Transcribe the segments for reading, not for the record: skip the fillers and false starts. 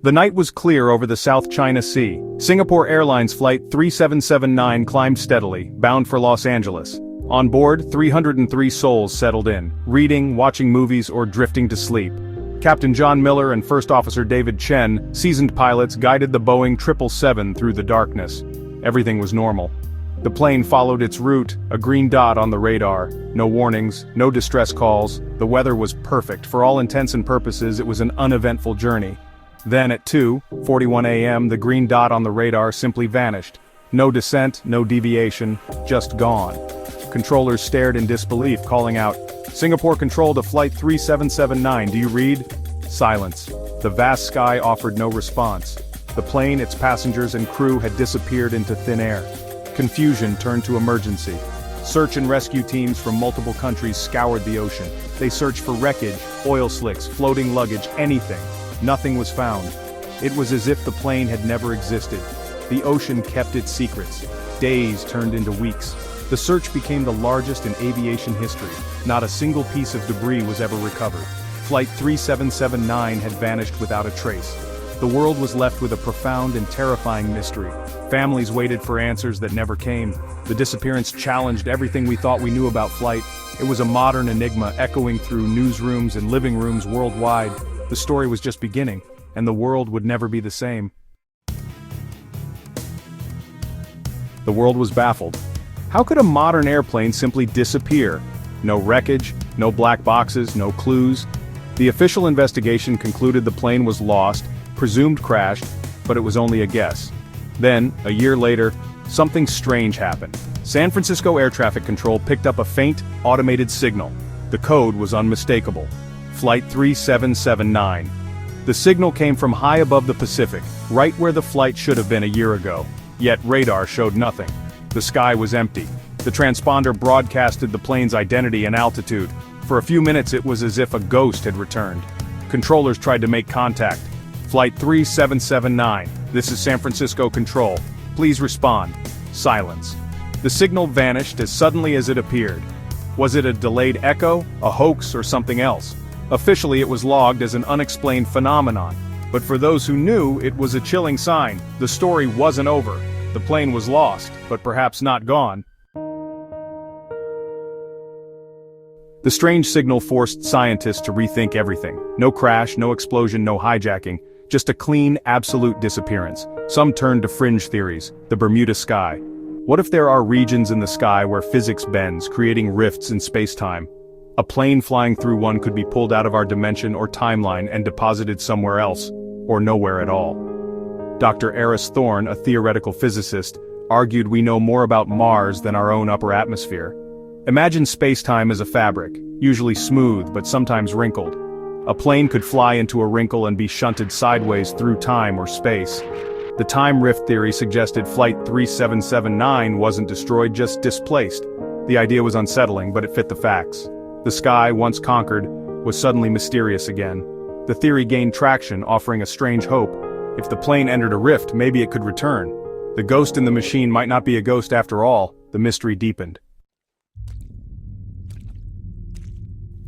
The night was clear over the South China Sea. Singapore Airlines Flight 3779 climbed steadily, bound for Los Angeles. On board, 303 souls settled in, reading, watching movies, or drifting to sleep. Captain John Miller and First Officer David Chen, seasoned pilots, guided the Boeing 777 through the darkness. Everything was normal. The plane followed its route, a green dot on the radar. No warnings, no distress calls. The weather was perfect. For all intents and purposes, it was an uneventful journey. Then at 2:41 a.m. the green dot on the radar simply vanished. No descent, no deviation, just gone. Controllers stared in disbelief, calling out, "Singapore Control to Flight 3779, do you read?" Silence. The vast sky offered no response. The plane, its passengers and crew had disappeared into thin air. Confusion turned to emergency. Search and rescue teams from multiple countries scoured the ocean. They searched for wreckage, oil slicks, floating luggage, anything. Nothing was found. It was as if the plane had never existed. The ocean kept its secrets. Days turned into weeks. The search became the largest in aviation history. Not a single piece of debris was ever recovered. Flight 3779 had vanished without a trace. The world was left with a profound and terrifying mystery. Families waited for answers that never came. The disappearance challenged everything we thought we knew about flight. It was a modern enigma echoing through newsrooms and living rooms worldwide. The story was just beginning, and the world would never be the same. The world was baffled. How could a modern airplane simply disappear? No wreckage, no black boxes, no clues. The official investigation concluded the plane was lost, presumed crashed, but it was only a guess. Then, a year later, something strange happened. San Francisco Air Traffic Control picked up a faint, automated signal. The code was unmistakable. Flight 3779. The signal came from high above the Pacific, right where the flight should have been a year ago. Yet radar showed nothing. The sky was empty. The transponder broadcasted the plane's identity and altitude. For a few minutes it was as if a ghost had returned. Controllers tried to make contact. Flight 3779, this is San Francisco Control. Please respond. Silence. The signal vanished as suddenly as it appeared. Was it a delayed echo, a hoax, or something else? Officially it was logged as an unexplained phenomenon. But for those who knew, it was a chilling sign. The story wasn't over. The plane was lost, but perhaps not gone. The strange signal forced scientists to rethink everything. No crash, no explosion, no hijacking. Just a clean, absolute disappearance. Some turned to fringe theories, the Bermuda sky. What if there are regions in the sky where physics bends, creating rifts in space-time? A plane flying through one could be pulled out of our dimension or timeline and deposited somewhere else, or nowhere at all. Dr. Eris Thorne, a theoretical physicist, argued we know more about Mars than our own upper atmosphere. Imagine space-time as a fabric, usually smooth but sometimes wrinkled. A plane could fly into a wrinkle and be shunted sideways through time or space. The time rift theory suggested Flight 3779 wasn't destroyed, just displaced. The idea was unsettling, but it fit the facts. The sky, once conquered, was suddenly mysterious again. The theory gained traction, offering a strange hope. If the plane entered a rift, maybe it could return. The ghost in the machine might not be a ghost after all. The mystery deepened.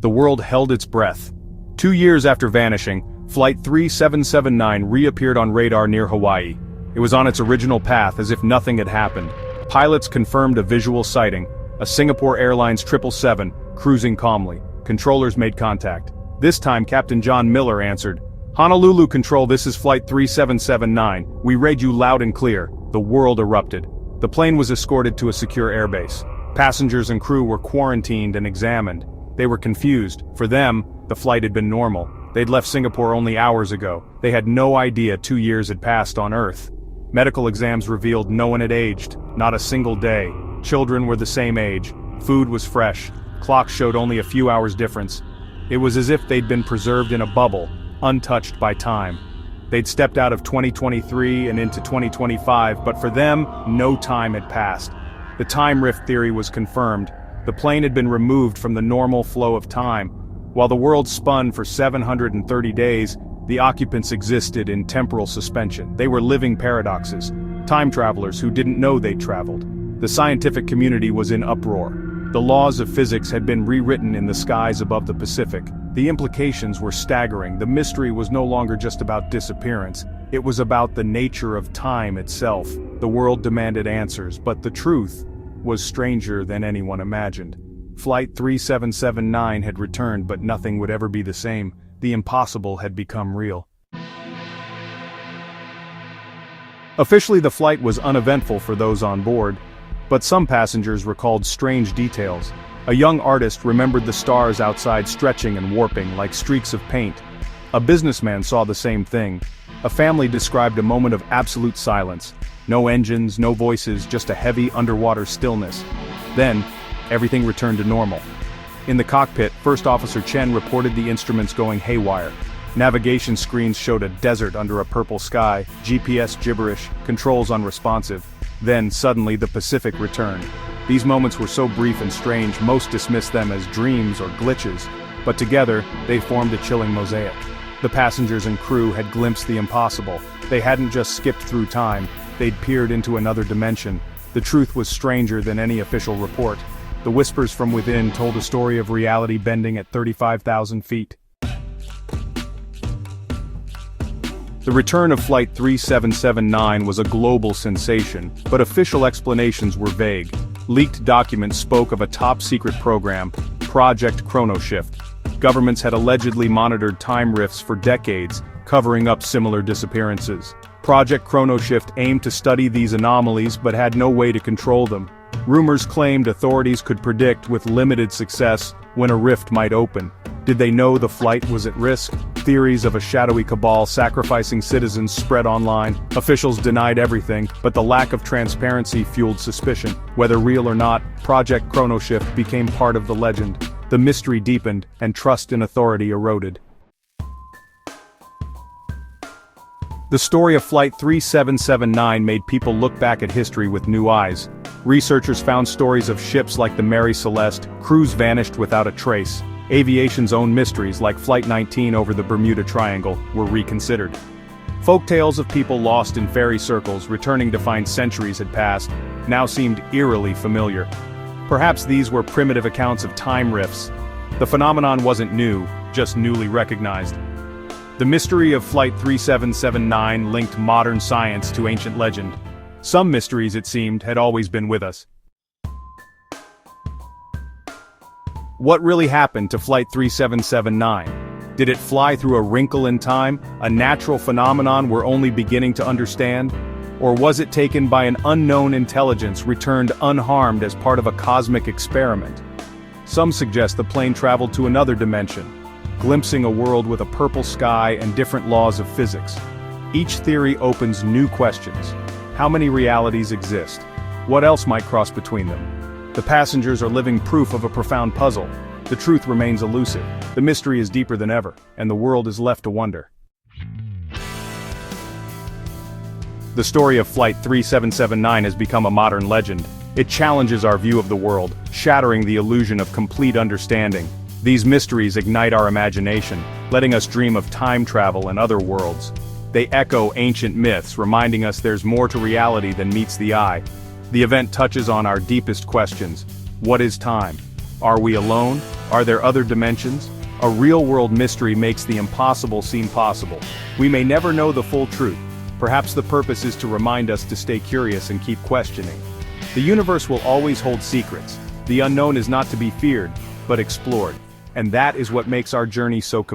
The world held its breath. 2 years after vanishing, Flight 3779 reappeared on radar near Hawaii. It was on its original path as if nothing had happened. Pilots confirmed a visual sighting, a Singapore Airlines 777, cruising calmly. Controllers made contact. This time Captain John Miller answered. "Honolulu Control, this is Flight 3779. We read you loud and clear." The world erupted. The plane was escorted to a secure airbase. Passengers and crew were quarantined and examined. They were confused. For them, the flight had been normal. They'd left Singapore only hours ago. They had no idea 2 years had passed on Earth. Medical exams revealed no one had aged, not a single day. Children were the same age. Food was fresh. Clocks showed only a few hours difference. It was as if they'd been preserved in a bubble, untouched by time. They'd stepped out of 2023 and into 2025, but for them, no time had passed. The time rift theory was confirmed. The plane had been removed from the normal flow of time. While the world spun for 730 days, the occupants existed in temporal suspension. They were living paradoxes, time travelers who didn't know they'd traveled. The scientific community was in uproar. The laws of physics had been rewritten in the skies above the Pacific. The implications were staggering. The mystery was no longer just about disappearance. It was about the nature of time itself. The world demanded answers, but the truth was stranger than anyone imagined. Flight 3779 had returned, but nothing would ever be the same. The impossible had become real. Officially, the flight was uneventful for those on board, but some passengers recalled strange details. A young artist remembered the stars outside stretching and warping like streaks of paint. A businessman saw the same thing. A family described a moment of absolute silence. No engines, no voices, just a heavy underwater stillness. Then, everything returned to normal. In the cockpit, First Officer Chen reported the instruments going haywire. Navigation screens showed a desert under a purple sky, GPS gibberish, controls unresponsive. Then, suddenly, the Pacific returned. These moments were so brief and strange, most dismissed them as dreams or glitches, but together, they formed a chilling mosaic. The passengers and crew had glimpsed the impossible. They hadn't just skipped through time, they'd peered into another dimension. The truth was stranger than any official report. The whispers from within told a story of reality bending at 35,000 feet. The return of Flight 3779 was a global sensation, but official explanations were vague. Leaked documents spoke of a top-secret program, Project Chronoshift. Governments had allegedly monitored time rifts for decades, covering up similar disappearances. Project Chronoshift aimed to study these anomalies but had no way to control them. Rumors claimed authorities could predict with limited success when a rift might open. Did they know the flight was at risk? Theories of a shadowy cabal sacrificing citizens spread online. Officials denied everything, but the lack of transparency fueled suspicion. Whether real or not, Project Chronoshift became part of the legend. The mystery deepened, and trust in authority eroded. The story of Flight 3779 made people look back at history with new eyes. Researchers found stories of ships like the Mary Celeste, crews vanished without a trace. Aviation's own mysteries like Flight 19 over the Bermuda Triangle were reconsidered. Folktales of people lost in fairy circles returning to find centuries had passed now seemed eerily familiar. Perhaps these were primitive accounts of time rifts. The phenomenon wasn't new, just newly recognized. The mystery of Flight 3779 linked modern science to ancient legend. Some mysteries, it seemed, had always been with us. What really happened to Flight 3779? Did it fly through a wrinkle in time, a natural phenomenon we're only beginning to understand? Or was it taken by an unknown intelligence returned unharmed as part of a cosmic experiment? Some suggest the plane traveled to another dimension, glimpsing a world with a purple sky and different laws of physics. Each theory opens new questions. How many realities exist? What else might cross between them? The passengers are living proof of a profound puzzle. The truth remains elusive. The mystery is deeper than ever, and the world is left to wonder. The story of Flight 3779 has become a modern legend. It challenges our view of the world, shattering the illusion of complete understanding. These mysteries ignite our imagination, letting us dream of time travel and other worlds. They echo ancient myths, reminding us there's more to reality than meets the eye. The event touches on our deepest questions. What is time? Are we alone? Are there other dimensions? A real-world mystery makes the impossible seem possible. We may never know the full truth. Perhaps the purpose is to remind us to stay curious and keep questioning. The universe will always hold secrets. The unknown is not to be feared, but explored. And that is what makes our journey so compelling.